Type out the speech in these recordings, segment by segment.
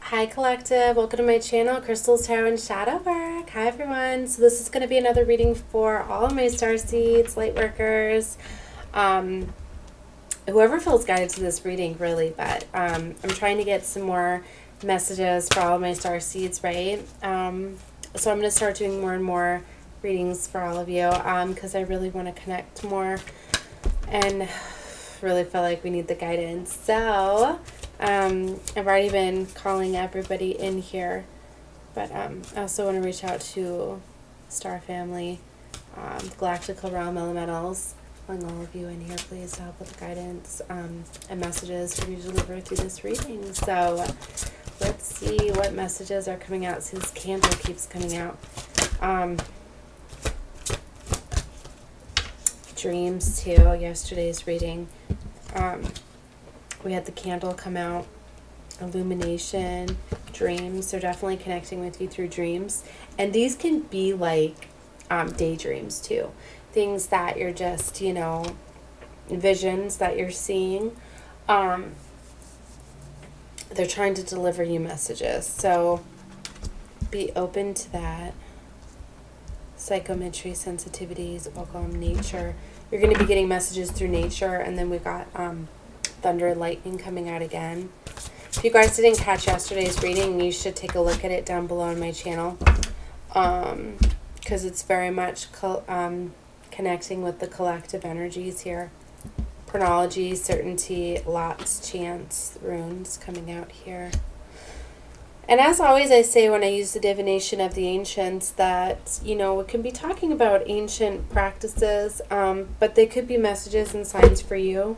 Hi Collective, welcome to my channel, Crystals, Tarot, and Shadow Work. Hi everyone. So this is going to be another reading for all of my Starseeds Lightworkers. Whoever feels guided to this reading, really, but I'm trying to get some more messages for all of my Starseeds, right? So I'm going to start doing more and more readings for all of you because I really want to connect more and really feel like we need the guidance. So I've already been calling everybody in here, but I also want to reach out to Star Family, the Galactical Realm Elementals, calling all of you in here, please, to help with the guidance and messages for me to deliver through this reading. So let's see what messages are coming out. See, this candle keeps coming out. Dreams, too, yesterday's reading. We had the candle come out, illumination, dreams. They're definitely connecting with you through dreams. And these can be like daydreams too. Things that you're just, visions that you're seeing. They're trying to deliver you messages. So be open to that. Psychometry, sensitivities, welcome, nature. You're going to be getting messages through nature. And then we got thunder and lightning coming out again. If you guys didn't catch yesterday's reading, you should take a look at it down below on my channel, because it's very much connecting with the collective energies here. Chronology, certainty, lots, chance, runes coming out here. And as always, I say when I use the divination of the ancients that, it can be talking about ancient practices, but they could be messages and signs for you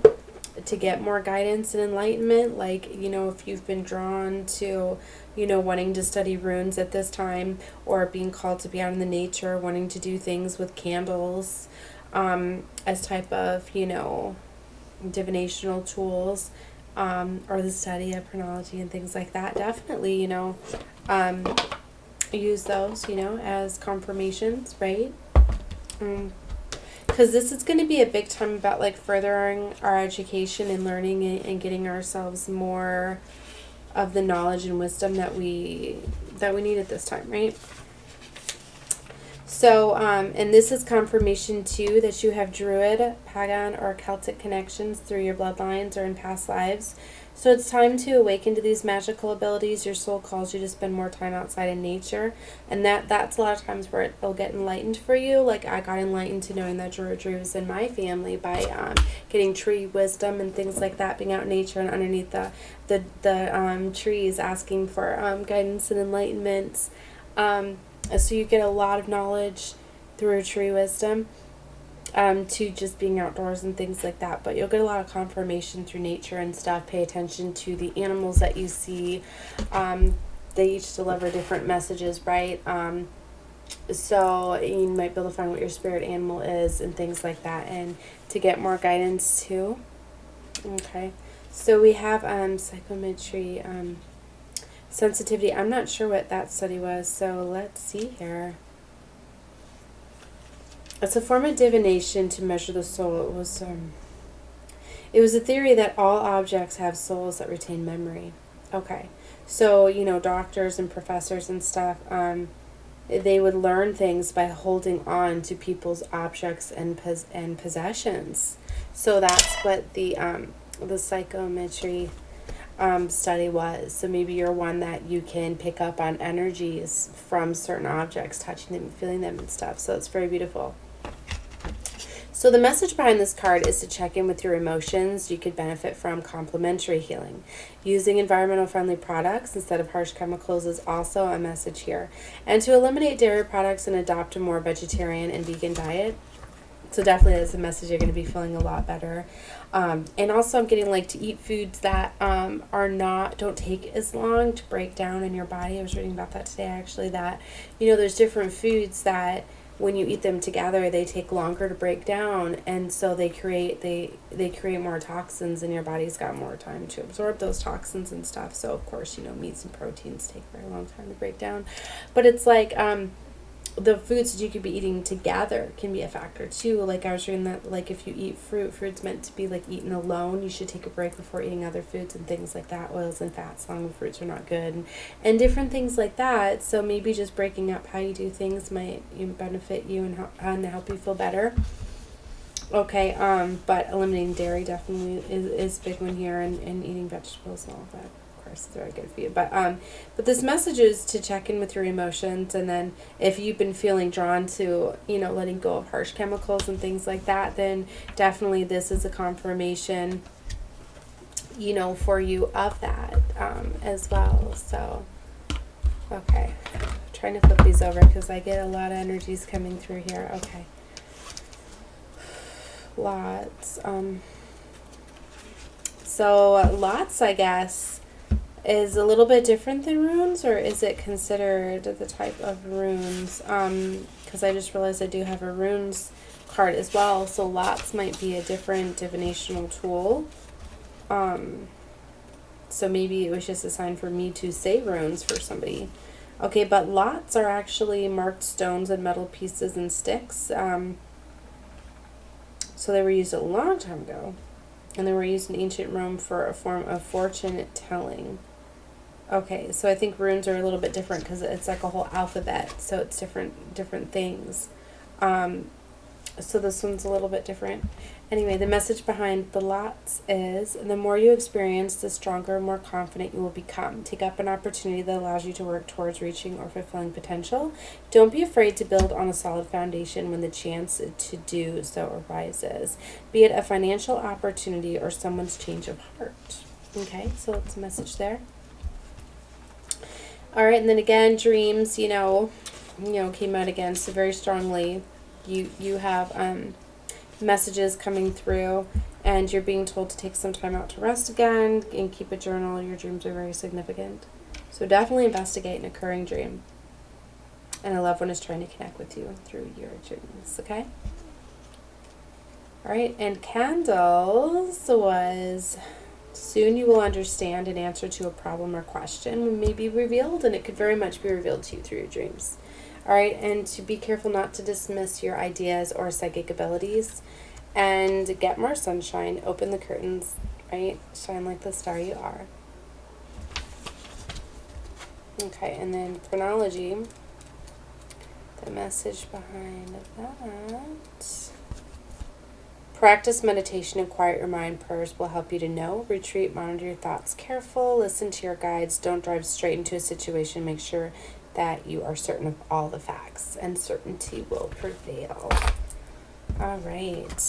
to get more guidance and enlightenment. Like, if you've been drawn to, wanting to study runes at this time, or being called to be out in the nature, wanting to do things with candles, as type of, divinational tools, or the study of chronology and things like that, definitely, use those, as confirmations, right? Because this is going to be a big time about like furthering our education and learning and getting ourselves more of the knowledge and wisdom that we need at this time, right? So, and this is confirmation too that you have Druid, Pagan, or Celtic connections through your bloodlines or in past lives. So it's time to awaken to these magical abilities. Your soul calls you to spend more time outside in nature. And that's a lot of times where it'll get enlightened for you. Like I got enlightened to knowing that Druidry was in my family by getting tree wisdom and things like that, being out in nature and underneath the trees asking for guidance and enlightenment. So you get a lot of knowledge through tree wisdom. To just being outdoors and things like that, but you'll get a lot of confirmation through nature and stuff. Pay attention to the animals that you see. They each deliver different messages, right? So you might be able to find what your spirit animal is and things like that, and to get more guidance too. Okay, so we have psychometry, sensitivity. I'm not sure what that study was, so let's see here. It's a form of divination to measure the soul. It was a theory that all objects have souls that retain memory. Okay, so doctors and professors and stuff, they would learn things by holding on to people's objects and possessions. So that's what the psychometry study was. So maybe you're one that you can pick up on energies from certain objects, touching them, feeling them and stuff. So it's very beautiful. So the message behind this card is to check in with your emotions. You could benefit from complementary healing. Using environmental friendly products instead of harsh chemicals is also a message here. And to eliminate dairy products and adopt a more vegetarian and vegan diet. So definitely that's a message you're going to be feeling a lot better. And also I'm getting like to eat foods that don't take as long to break down in your body. I was reading about that today actually, that there's different foods that when you eat them together they take longer to break down, and so they create more toxins, and your body's got more time to absorb those toxins and stuff. So of course meats and proteins take a very long time to break down, but it's like the foods that you could be eating together can be a factor too. Like I was reading that, like if you eat fruit's meant to be like eaten alone. You should take a break before eating other foods and things like that. Oils and fats along with fruits are not good, and different things like that. So maybe just breaking up how you do things might benefit you and help you feel better. Okay, but eliminating dairy definitely is a big one here, and eating vegetables and all of that. It's very good for you, but this message is to check in with your emotions, and then if you've been feeling drawn to letting go of harsh chemicals and things like that, then definitely this is a confirmation for you of that as well. So okay, I'm trying to flip these over because I get a lot of energies coming through here. Okay, lots. So lots, I guess, is a little bit different than runes, or is it considered the type of runes? Because I just realized I do have a runes card as well, so lots might be a different divinational tool. So maybe it was just a sign for me to say runes for somebody. Okay, but lots are actually marked stones and metal pieces and sticks. So they were used a long time ago, and they were used in ancient Rome for a form of fortune telling. Okay, so I think runes are a little bit different because it's like a whole alphabet, so it's different things. So this one's a little bit different. Anyway, the message behind the lots is, the more you experience, the stronger and more confident you will become. Take up an opportunity that allows you to work towards reaching or fulfilling potential. Don't be afraid to build on a solid foundation when the chance to do so arises, be it a financial opportunity or someone's change of heart. Okay, so that's a message there. All right, and then again, dreams, came out again, so very strongly. You have messages coming through, and you're being told to take some time out to rest again and keep a journal. Your dreams are very significant. So definitely investigate an occurring dream. And a loved one is trying to connect with you through your dreams, okay? All right, and candles was... Soon you will understand an answer to a problem or question may be revealed, and it could very much be revealed to you through your dreams. All right, and to be careful not to dismiss your ideas or psychic abilities, and get more sunshine, open the curtains, right? Shine like the star you are. Okay, and then chronology, the message behind that. Practice meditation and quiet your mind. Prayers will help you to know. Retreat, monitor your thoughts. Careful, listen to your guides. Don't drive straight into a situation. Make sure that you are certain of all the facts, and certainty will prevail. All right.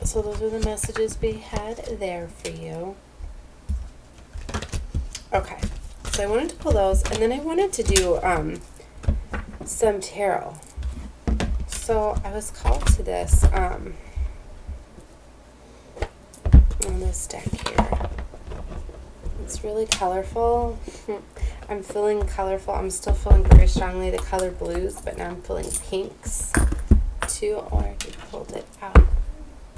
So those are the messages we had there for you. Okay. So I wanted to pull those, and then I wanted to do some tarot. So I was called to this on this deck here. It's really colorful. I'm feeling colorful. I'm still feeling very strongly the color blues, but now I'm feeling pinks too. Oh, I already pulled it out.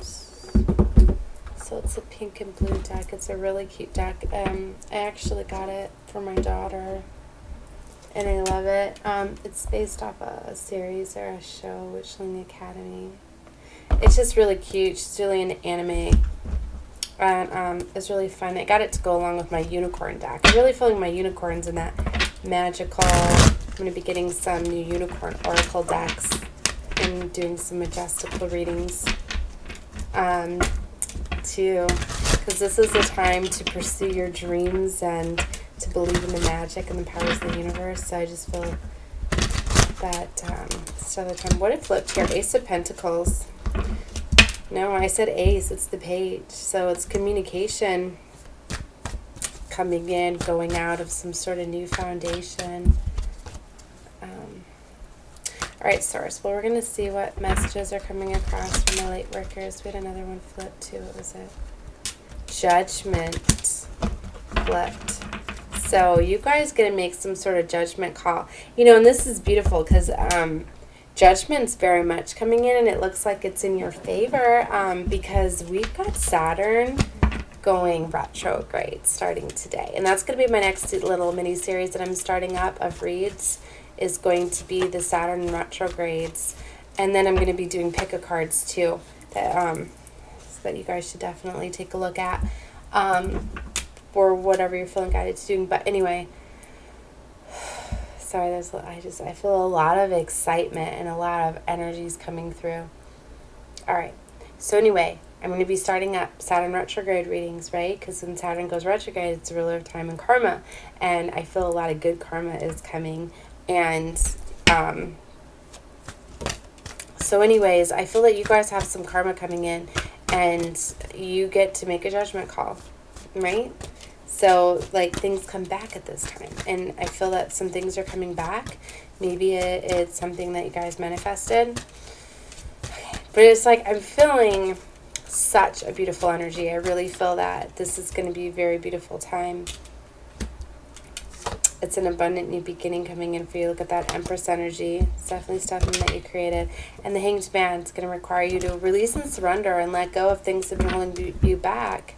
So it's a pink and blue deck. It's a really cute deck. I actually got it for my daughter, and I love it. It's based off a series or a show, Witchling Academy. It's just really cute. She's really into anime. And it's really fun. I got it to go along with my unicorn deck. I'm really feeling my unicorns in that magical. I'm going to be getting some new unicorn oracle decks and doing some majestical readings too. Because this is the time to pursue your dreams and to believe in the magic and the powers of the universe. So I just feel that it's another time. What it flipped here? Ace of Pentacles. No, I said ace. It's the page. So it's communication coming in, going out of some sort of new foundation. All right, Source. Well, we're going to see what messages are coming across from the light workers. We had another one flip too. What was it? Judgment flipped. So you guys going to make some sort of judgment call. And this is beautiful because Judgment's very much coming in, and it looks like it's in your favor because we've got Saturn going retrograde starting today. And that's going to be my next little mini-series that I'm starting up of reads, is going to be the Saturn retrogrades. And then I'm going to be doing pick-a-cards too, that so that you guys should definitely take a look at, or whatever you're feeling guided to doing. But anyway, sorry, I feel a lot of excitement and a lot of energies coming through. All right. So anyway, I'm going to be starting up Saturn retrograde readings, right? Because when Saturn goes retrograde, it's a ruler of time and karma. And I feel a lot of good karma is coming. And so anyways, I feel that you guys have some karma coming in. And you get to make a judgment call, right? So, like, things come back at this time. And I feel that some things are coming back. Maybe it's something that you guys manifested. But it's like I'm feeling such a beautiful energy. I really feel that this is going to be a very beautiful time. It's an abundant new beginning coming in for you. Look at that Empress energy. It's definitely something that you created. And the Hanged Man is going to require you to release and surrender and let go of things that have been holding you back.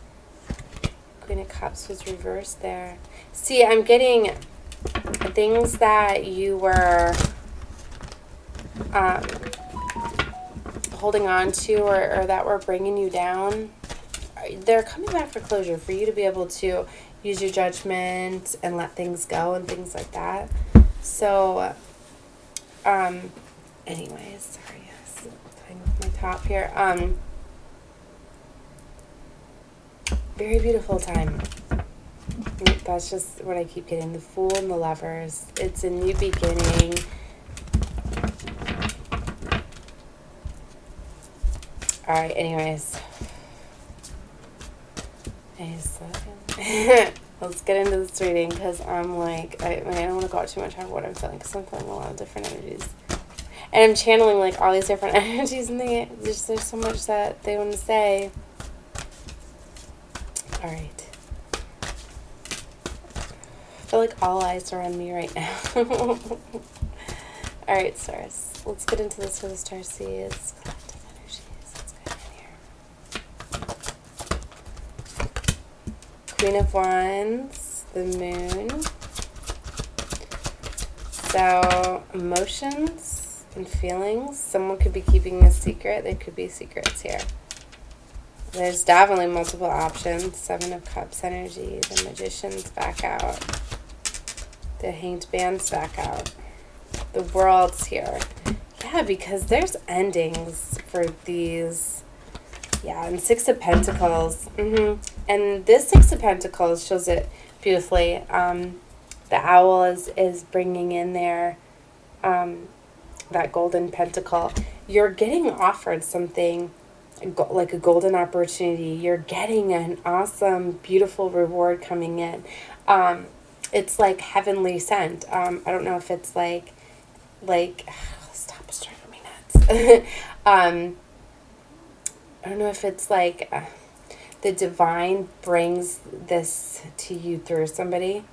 Queen of Cups was reversed there. See, I'm getting things that you were holding on to or that were bringing you down. They're coming back for closure, for you to be able to use your judgment and let things go and things like that. So, anyways, sorry, yes, playing with my top here. Very beautiful time. That's just what I keep getting. The Fool and the Lovers. It's a new beginning. Alright, anyways. Let's get into this reading, because I'm like, I don't want to go out too much on what I'm feeling, because I'm feeling a lot of different energies. And I'm channeling like all these different energies, and there's so much that they want to say. Alright. I feel like all eyes are on me right now. Alright, stars. Let's get into this for the Starseeds. Collective energies. Let's go in here. Queen of Wands. The Moon. So, emotions and feelings. Someone could be keeping a secret. There could be secrets here. There's definitely multiple options. Seven of Cups energy. The Magician's back out. The Hanged Man's back out. The World's here. Yeah, because there's endings for these. Yeah, and Six of Pentacles. And this Six of Pentacles shows it beautifully. The owl is bringing in there that golden pentacle. You're getting offered something like a golden opportunity. You're getting an awesome, beautiful reward coming in. It's like heavenly sent. I don't know if it's like stop, it's driving me nuts. I don't know if it's like the divine brings this to you through somebody.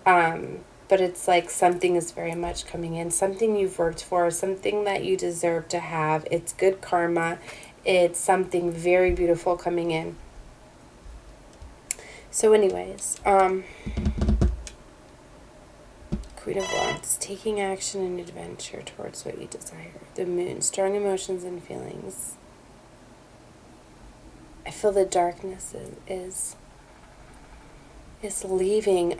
But it's like something is very much coming in, something you've worked for, something that you deserve to have. It's good karma. It's something very beautiful coming in. So anyways, Queen of Wands, taking action and adventure towards what you desire. The Moon, strong emotions and feelings. I feel the darkness is leaving.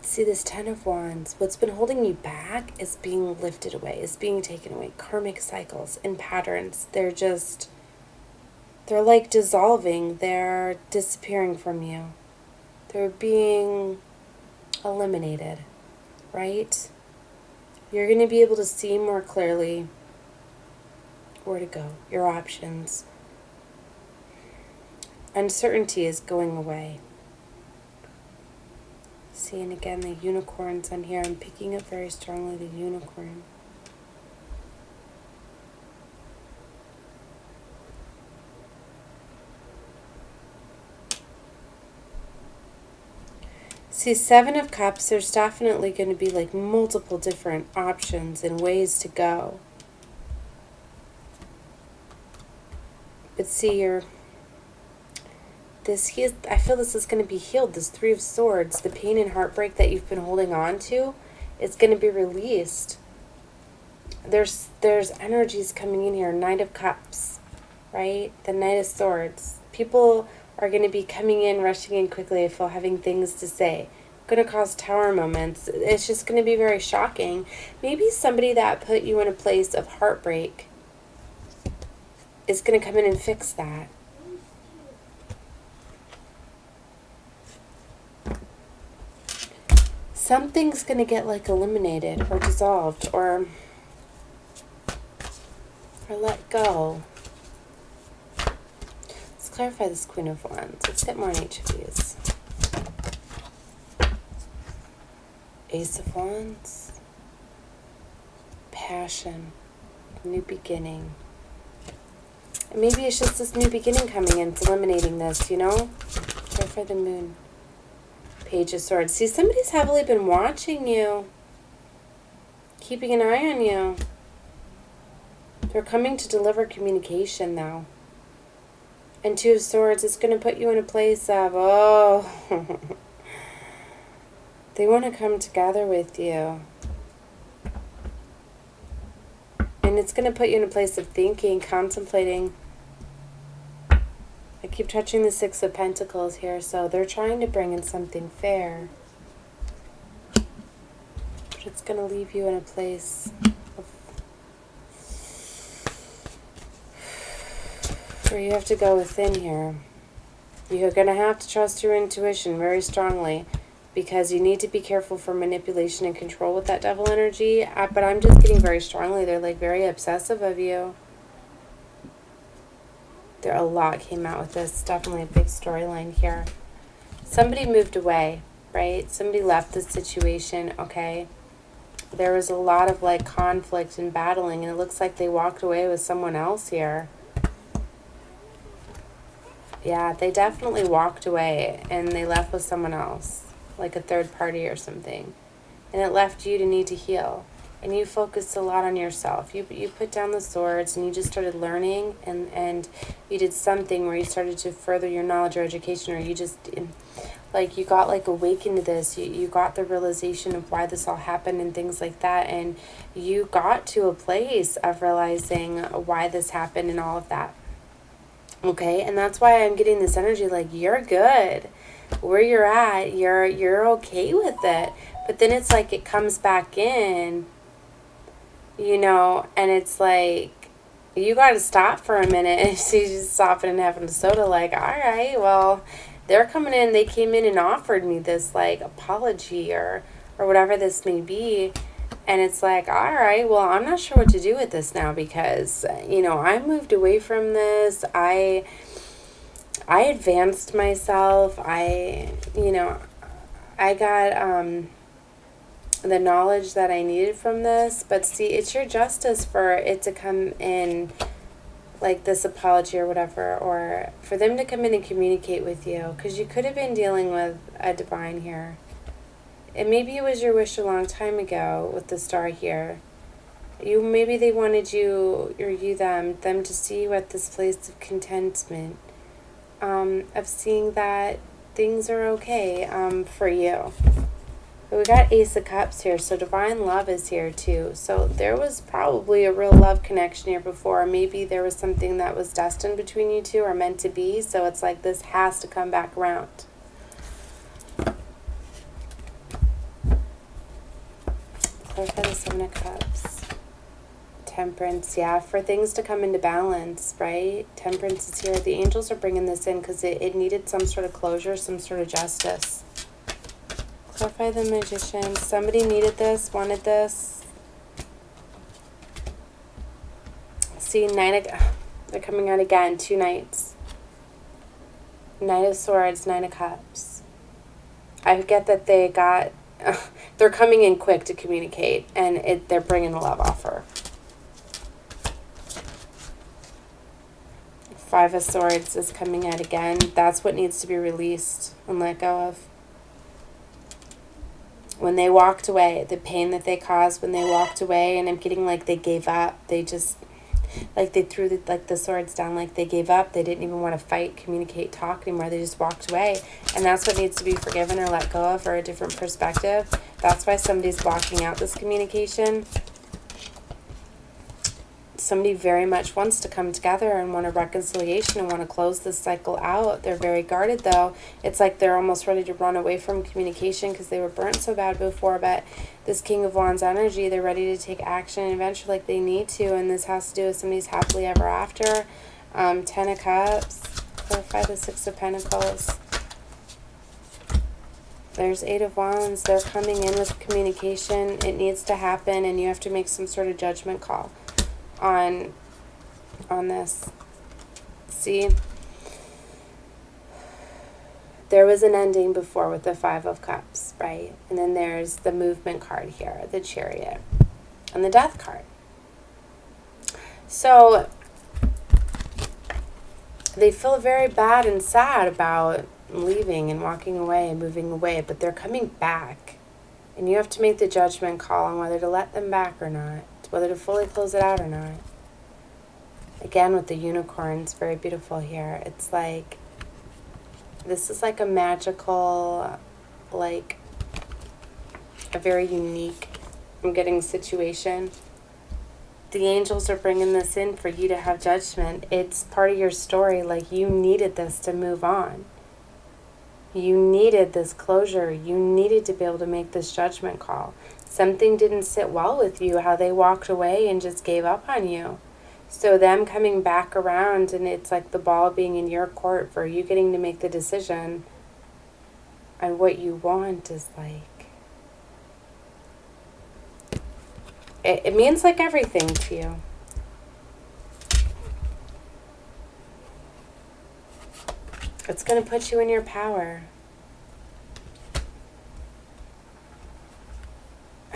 See, this Ten of Wands, what's been holding you back is being lifted away, is being taken away. Karmic cycles and patterns, they're like dissolving. They're disappearing from you. They're being eliminated, right? You're going to be able to see more clearly where to go, your options. Uncertainty is going away. See, and again, the unicorns on here. I'm picking up very strongly the unicorn. See, Seven of Cups, there's definitely going to be like multiple different options and ways to go. But see, I feel this is going to be healed. This Three of Swords, the pain and heartbreak that you've been holding on to, is going to be released. There's energies coming in here. Knight of Cups, right? The Knight of Swords. People are going to be coming in, rushing in quickly, I feel, having things to say. Going to cause tower moments. It's just going to be very shocking. Maybe somebody that put you in a place of heartbreak is going to come in and fix that. Something's going to get like eliminated or dissolved or let go. Let's clarify this Queen of Wands. Let's get more on each of these. Ace of Wands. Passion. New beginning. And maybe it's just this new beginning coming in. It's eliminating this, you know? Clarify the Moon. Page of Swords. See, somebody's heavily been watching you. Keeping an eye on you. They're coming to deliver communication now. And Two of Swords is going to put you in a place of, oh, they want to come together with you. And it's going to put you in a place of thinking, contemplating. I keep touching the Six of Pentacles here, so they're trying to bring in something fair. But it's going to leave you in a place of where you have to go within here. You're going to have to trust your intuition very strongly because you need to be careful for manipulation and control with that devil energy. But I'm just getting very strongly, they're like very obsessive of you. There a lot came out with this. Definitely a big storyline here. Somebody moved away, right? Somebody left the situation, okay? There was a lot of like conflict and battling, and it looks like they walked away with someone else here. Yeah, they definitely walked away and they left with someone else, like a third party or something. And it left you to need to heal. And you focused a lot on yourself. You put down the swords and you just started learning, and you did something where you started to further your knowledge or education, or you just, like, you got like awakened to this. You got the realization of why this all happened and things like that. And you got to a place of realizing why this happened and all of that. Okay, and that's why I'm getting this energy like you're good. Where you're at, you're okay with it. But then it's like it comes back in, you know, and it's like you got to stop for a minute. And she's just stopping and having a soda like, all right, well, they're coming in. They came in and offered me this like apology or whatever this may be. And it's like, all right, well, I'm not sure what to do with this now because, you know, I moved away from this. I advanced myself. I got the knowledge that I needed from this. But see, it's your justice for it to come in like this apology or whatever, or for them to come in and communicate with you, because you could have been dealing with a divine here. And maybe it was your wish a long time ago with the star here. Maybe they wanted you, or you them to see you at this place of contentment, of seeing that things are okay for you. But we got Ace of Cups here, so divine love is here too. So there was probably a real love connection here before. Maybe there was something that was destined between you two or meant to be. So it's like this has to come back around. Clarify the Seven of Cups. Temperance, yeah, for things to come into balance, right? Temperance is here. The angels are bringing this in because it needed some sort of closure, some sort of justice. Clarify the Magician. Somebody needed this, wanted this. See, they're coming out again. 2 knights. Knight of Swords, 9 of Cups. I get that they got... they're coming in quick to communicate, and they're bringing a love offer. 5 of Swords is coming out again. That's what needs to be released and let go of. When they walked away, the pain that they caused when they walked away, and I'm getting like they gave up. They just, Like they threw the swords down, like they gave up. They didn't even want to fight, communicate, talk anymore. They just walked away. And that's what needs to be forgiven or let go of, or a different perspective. That's why somebody's blocking out this communication. Somebody very much wants to come together and want a reconciliation and want to close this cycle out. They're very guarded, though. It's like they're almost ready to run away from communication because they were burnt so bad before. But this King of Wands energy, they're ready to take action and adventure like they need to. And this has to do with somebody's happily ever after. 10 of Cups. Clarify the 6 of Pentacles. There's 8 of Wands. They're coming in with communication. It needs to happen, and you have to make some sort of judgment call on this. See, there was an ending before with the 5 of Cups, right? And then there's the movement card here, the Chariot, and the Death card. So they feel very bad and sad about leaving and walking away and moving away, but they're coming back, and you have to make the judgment call on whether to let them back or not, whether to fully close it out or not. Again, with the unicorns, very beautiful here. It's like, this is like a magical, like a very unique, I'm getting situation. The angels are bringing this in for you to have judgment. It's part of your story. Like, you needed this to move on. You needed this closure. You needed to be able to make this judgment call. Something didn't sit well with you, how they walked away and just gave up on you. So them coming back around, and it's like the ball being in your court for you getting to make the decision. And what you want is like, it means like everything to you. It's going to put you in your power.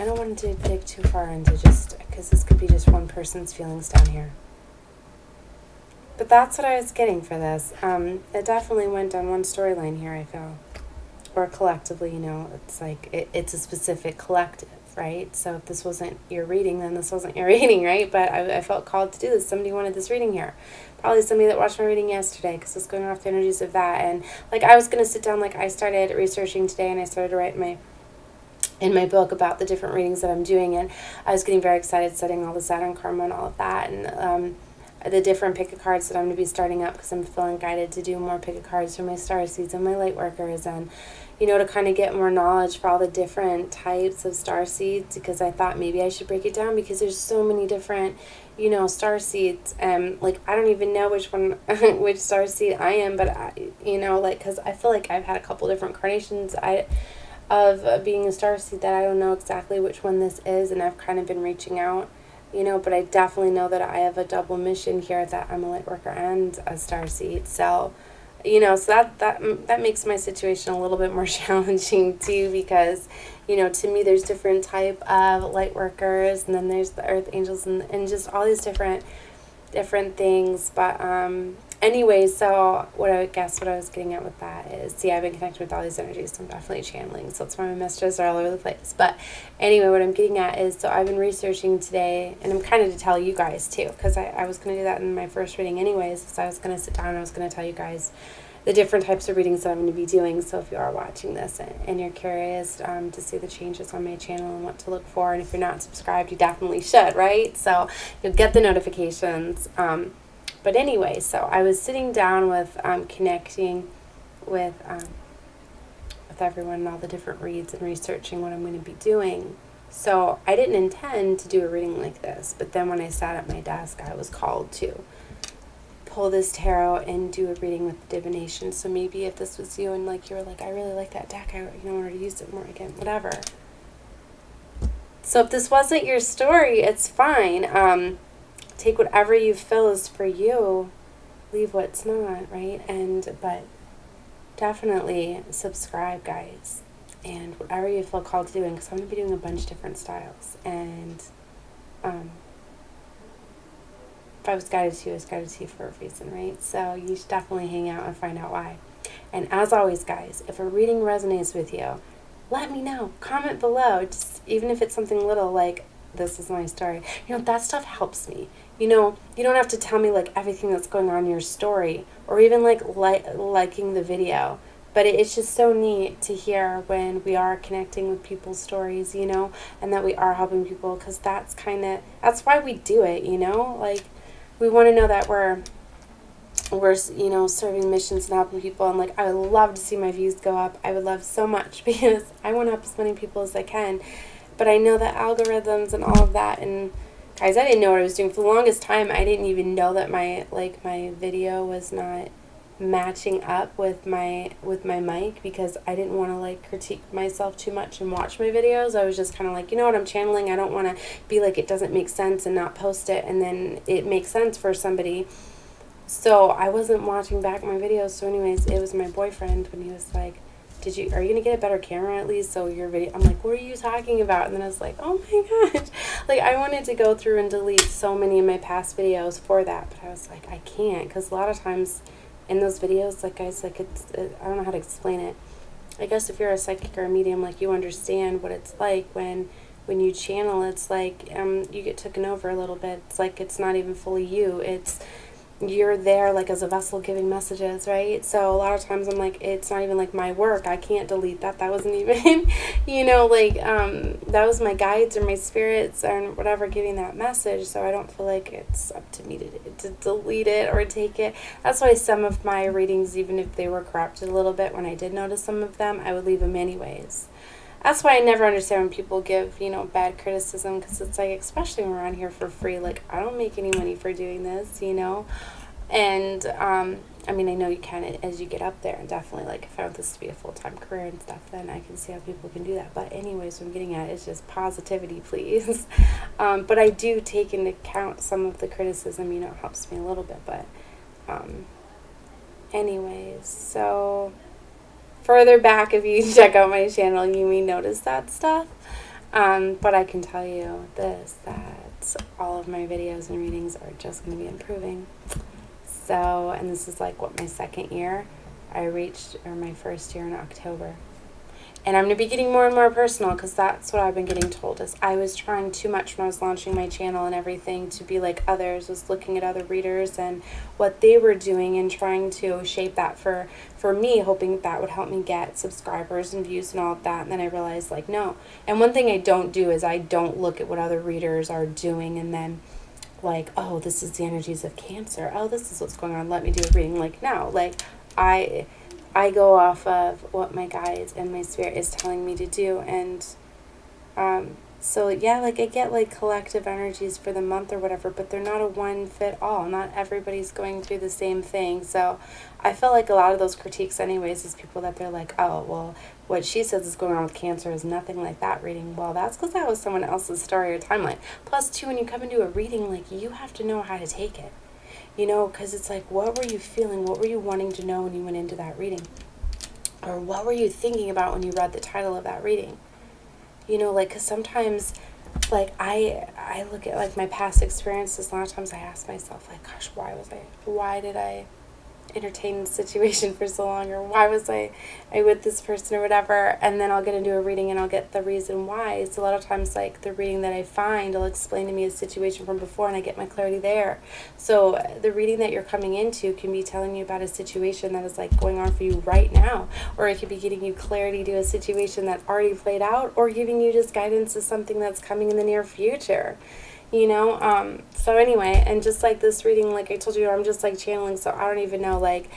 I don't want to dig too far into just, because this could be just one person's feelings down here. But that's what I was getting for this. It definitely went down one storyline here, I feel. Or collectively, you know, it's like, it's a specific collective, right? So if this wasn't your reading, then this wasn't your reading, right? But I felt called to do this. Somebody wanted this reading here. Probably somebody that watched my reading yesterday, because it's going off the energies of that. And like, I was going to sit down, like I started researching today, and I started to write in my book about the different readings that I'm doing, and I was getting very excited studying all the Saturn karma and all of that, and the different pick of cards that I'm going to be starting up, because I'm feeling guided to do more pick of cards for my Starseeds and my Lightworkers, and you know, to kind of get more knowledge for all the different types of Starseeds, because I thought maybe I should break it down, because there's so many different, you know, Starseeds, and like I don't even know which one, which Starseed I am, but you know, like, because I feel like I've had a couple different carnations of being a Starseed that I don't know exactly which one this is, and I've kind of been reaching out, you know, but I definitely know that I have a double mission here, that I'm a Lightworker and a Starseed. So, you know, so that makes my situation a little bit more challenging too, because, you know, to me there's different type of Lightworkers, and then there's the Earth Angels, and just all these different things. But anyway, so what I was getting at with that is, see, I've been connected with all these energies, so I'm definitely channeling, so that's why my messages are all over the place. But anyway, what I'm getting at is, so I've been researching today, and I'm kind of to tell you guys too, because I was going to do that in my first reading anyways, so I was going to sit down and I was going to tell you guys the different types of readings that I'm going to be doing. So if you are watching this and you're curious to see the changes on my channel and what to look for, and if you're not subscribed, you definitely should, right? So you'll get the notifications. But anyway, so I was sitting down with connecting with everyone and all the different reads and researching what I'm going to be doing. So I didn't intend to do a reading like this, but then when I sat at my desk, I was called to pull this tarot and do a reading with divination. So maybe if this was you and like you were like, I really like that deck, I wanted to use it more again, whatever. So if this wasn't your story, it's fine. Take whatever you feel is for you, leave what's not, right? But definitely subscribe, guys, and whatever you feel called to doing, because I'm going to be doing a bunch of different styles, and if I was guided to you, I was guided to you for a reason, right? So you should definitely hang out and find out why. And as always, guys, if a reading resonates with you, let me know. Comment below, just even if it's something little like, this is my story. You know, that stuff helps me. You know, you don't have to tell me like everything that's going on in your story, or even like liking the video. But it's just so neat to hear when we are connecting with people's stories, you know, and that we are helping people, because that's why we do it, you know. Like, we want to know that we're you know, serving missions and helping people. And like, I would love to see my views go up. I would love so much, because I want to help as many people as I can. But I know that algorithms and all of that, and guys, I didn't know what I was doing for the longest time. I didn't even know that my video was not matching up with my mic, because I didn't want to like critique myself too much and watch my videos. I was just kind of like, you know what, I'm channeling. I don't want to be like, it doesn't make sense and not post it, and then it makes sense for somebody. So I wasn't watching back my videos. So anyways, it was my boyfriend when he was like, are you going to get a better camera at least so your video, I'm like, what are you talking about? And then I was like, oh my gosh, like, I wanted to go through and delete so many of my past videos for that, but I was like, I can't, because a lot of times in those videos, like, guys, like, I don't know how to explain it. I guess if you're a psychic or a medium, like, you understand what it's like when you channel. It's like you get taken over a little bit. It's like it's not even fully you. You're there like as a vessel giving messages, right? So a lot of times I'm like, it's not even like my work. I can't delete that. That wasn't even, you know, like that was my guides or my spirits or whatever giving that message. So I don't feel like it's up to me to delete it or take it. That's why some of my readings, even if they were corrupted a little bit, when I did notice some of them, I would leave them anyways. That's why I never understand when people give, you know, bad criticism, because it's like, especially when we're on here for free, like, I don't make any money for doing this, you know. And I mean, I know you can as you get up there, and definitely, like, if I want this to be a full-time career and stuff, then I can see how people can do that. But anyways, what I'm getting at is just positivity, please. But I do take into account some of the criticism, you know, it helps me a little bit. But anyways, so further back, if you check out my channel, you may notice that stuff. But I can tell you this, that all of my videos and readings are just going to be improving. So, and this is like, what, my second year? I reached, or my first year in October. And I'm going to be getting more and more personal, because that's what I've been getting told, is I was trying too much when I was launching my channel and everything to be like others, was looking at other readers and what they were doing and trying to shape that for me, hoping that would help me get subscribers and views and all of that. And then I realized, like, no. And one thing I don't do is I don't look at what other readers are doing and then like, oh, this is the energies of Cancer. Oh, this is what's going on. Let me do a reading. Like, no. Like, I go off of what my guides and my spirit is telling me to do. And so, yeah, like, I get, like, collective energies for the month or whatever, but they're not a one-fit-all. Not everybody's going through the same thing. So I felt like a lot of those critiques anyways is people that they're like, oh, well, what she says is going on with Cancer is nothing like that reading. Well, that's because that was someone else's story or timeline. Plus, too, when you come into a reading, like, you have to know how to take it. You know, because it's like, what were you feeling? What were you wanting to know when you went into that reading? Or what were you thinking about when you read the title of that reading? You know, like, because sometimes, like, I look at, like, my past experiences. A lot of times I ask myself, like, gosh, why did I entertain the situation for so long, or why was I with this person or whatever, and then I'll get into a reading and I'll get the reason why. So a lot of times, like, the reading that I find will explain to me a situation from before and I get my clarity there. So the reading that you're coming into can be telling you about a situation that is, like, going on for you right now, or it could be getting you clarity to a situation that's already played out, or giving you just guidance to something that's coming in the near future. You know, so anyway, and just like this reading, like I told you, I'm just like channeling, so I don't even know, like,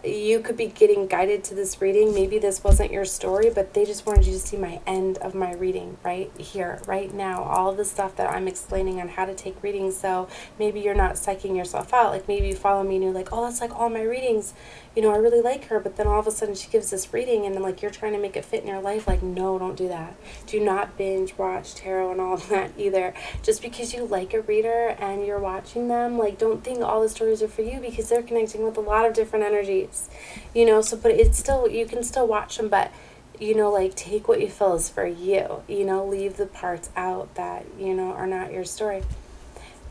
you could be getting guided to this reading. Maybe this wasn't your story, but they just wanted you to see my end of my reading right here, right now, all of the stuff that I'm explaining on how to take readings. So maybe you're not psyching yourself out. Like, maybe you follow me and you're like, oh, that's like all my readings. You know, I really like her, but then all of a sudden she gives this reading and then, like, you're trying to make it fit in your life. Like, no, don't do that. Do not binge watch tarot and all of that either. Just because you like a reader and you're watching them, like, don't think all the stories are for you, because they're connecting with a lot of different energies. You know, so, but it's still, you can still watch them, but, you know, like, take what you feel is for you. You know, leave the parts out that, you know, are not your story.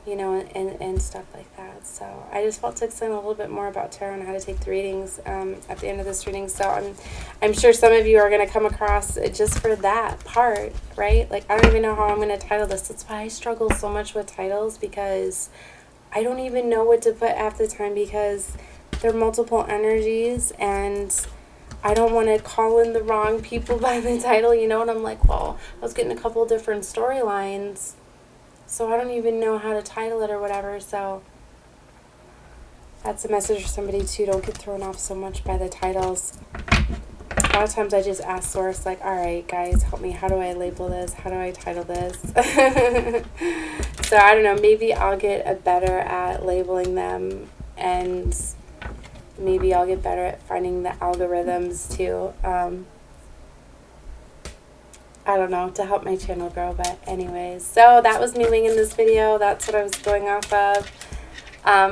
You know, and stuff like that. So I just felt to explain a little bit more about tarot and how to take the readings at the end of this reading. So I'm sure some of you are going to come across it just for that part, right? Like, I don't even know how I'm going to title this. That's why I struggle so much with titles, because I don't even know what to put half the time because there are multiple energies, and I don't want to call in the wrong people by the title, you know, and I'm like, well, I was getting a couple different storylines, so I don't even know how to title it or whatever. So that's a message for somebody too. Don't get thrown off so much by the titles. A lot of times I just ask Source, like, all right, guys, help me. How do I label this? How do I title this? So I don't know. Maybe I'll get better at labeling them, and maybe I'll get better at finding the algorithms too. I don't know, to help my channel grow. But anyways, so that was me winging this video. That's what I was going off of.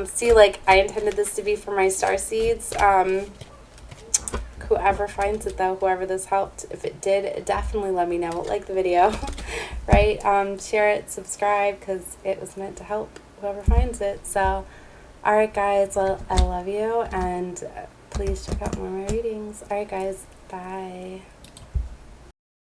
See, like, I intended this to be for my starseeds. Whoever finds it, though, whoever this helped, if it did, definitely let me know. Like the video, right? Share it, subscribe, because it was meant to help whoever finds it. So, alright, guys, well, I love you, and please check out more of my readings. Alright, guys, bye.